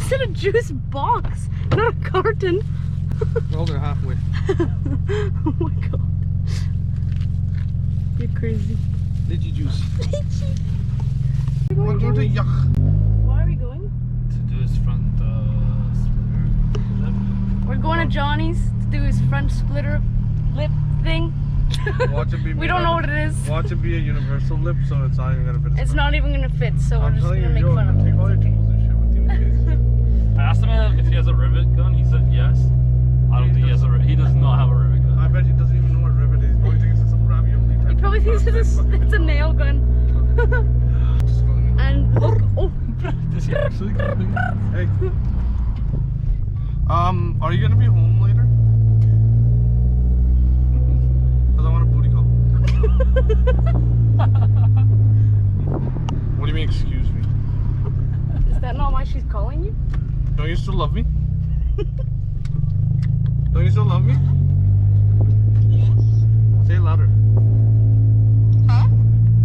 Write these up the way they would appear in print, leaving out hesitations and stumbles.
said a juice box, not a carton. Well, they're halfway. Oh my god. You're crazy. Lychee juice. Lychee. We're going to yuck. Why are we going? To do his front splitter. We're going to Johnny's to do his front splitter lip thing. Watch it be We don't know what it is. Watch it be a universal lip, so it's not even gonna fit. It's not even gonna fit, so we're I'm just telling gonna you, make fun of take it. all your It's okay. tools and shit with you in case. I asked him if he has a rivet gun. He said yes. I don't think he has a rivet. He does not have a rivet gun. I bet he doesn't even know what rivet is. He probably thinks it's some ravioli type. He probably thinks it's a nail gun. And look, oh. Does he actually? Hey. Are you gonna be home later? Cause I want a booty call. What do you mean, excuse me? Is that not why she's calling you? Don't you still love me? Don't you still love me? Say it louder. Huh?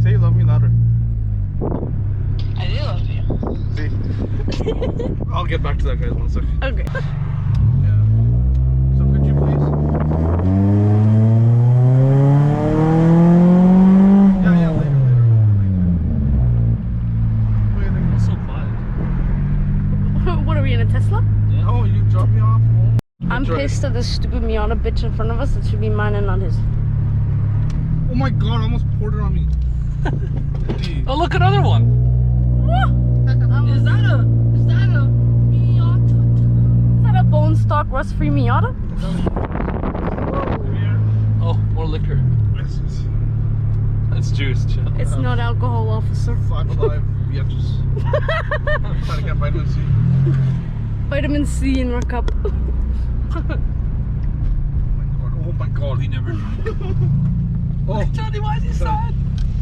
Say you love me louder. I do love you. See? I'll get back to that, guys, 1 second. Okay. Yeah. So could you please? Yeah, later. What do you think? It's so quiet. What are we in a Tesla? Oh, you dropped me off home? I'm pissed at this stupid Miata bitch in front of us. It should be mine and not his. Oh my god, I almost poured it on me. Oh, look, another one. Is that a Miata? Is that a bone stock rust-free Miata? Oh, more liquor. That's juice. Chill. It's not alcohol, officer. 5 bitches. Trying to get vitamin C. Vitamin C in our cup. Oh my god, He never did. Oh, Johnny, why is he sad?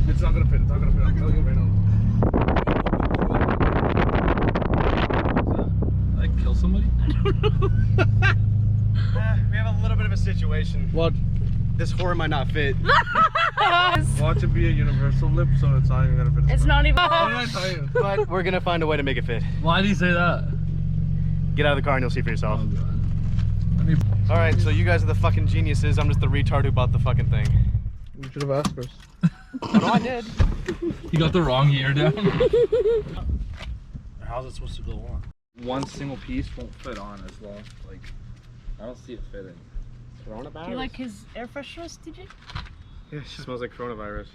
it's not gonna fit. It's not gonna fit. I'm telling you right now. Did I kill somebody? We have a little bit of a situation. What? This whore might not fit. Watch it be a universal lip, so it's not even gonna fit. It's not even. What did I tell you? But we're gonna find a way to make it fit. Why did he say that? Get out of the car and you'll see for yourself. Oh, God. Alright, so you guys are the fucking geniuses. I'm just the retard who bought the fucking thing. You should have asked first. Oh, no, I did. He got the wrong ear down. How's it supposed to go on? One single piece won't fit on as well. Like, I don't see it fitting. Coronavirus? Do you like his air fresheners, TJ? Yeah, it smells like coronavirus.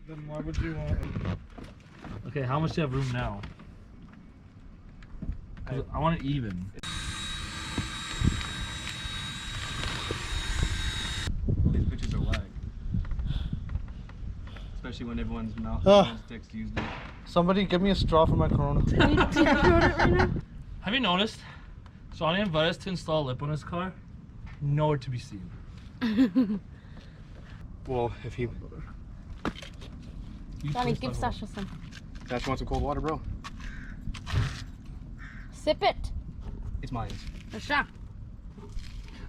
Then why would you want? Okay, how much do you have room now? 'Cause I want it even. All these bitches are whack. Especially when everyone's mouth sticks used it. Somebody give me a straw for my Corona. Have you noticed? Johnny invited us to install a lip on his car. Nowhere to be seen. Well, if he... Johnny, give Sasha some. Sasha wants some cold water, bro. Sip it. It's mine. Sasha,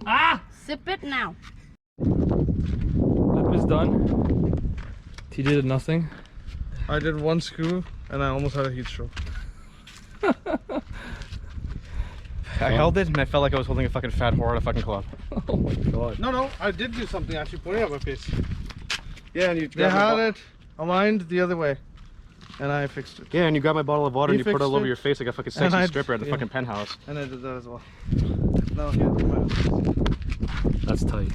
Ah! sip it now. Lip is done. TJ did nothing. I did one screw and I almost had a heat stroke. I held it and I felt like I was holding a fucking fat whore at a fucking club. Oh my god. No, I did do something actually pointing at my face. Yeah, and you They had it aligned the other way, and I fixed it. Yeah, and you grabbed my bottle of water You and you put it all fixed over it. your face like a fucking And sexy I- stripper at the yeah. fucking penthouse. And I did that as well. No, here, That's tight.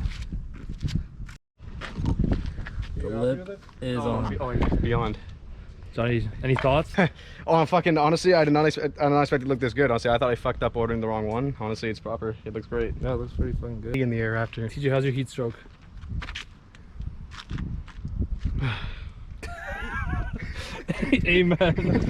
The lip is on. Beyond. Johnny, any thoughts? Oh, I'm fucking, honestly, I did not expect it to look this good. Honestly, I thought I fucked up ordering the wrong one. Honestly, it's proper. It looks great. Yeah, it looks pretty fucking good. In the air after. TJ, how's your heat stroke? Amen.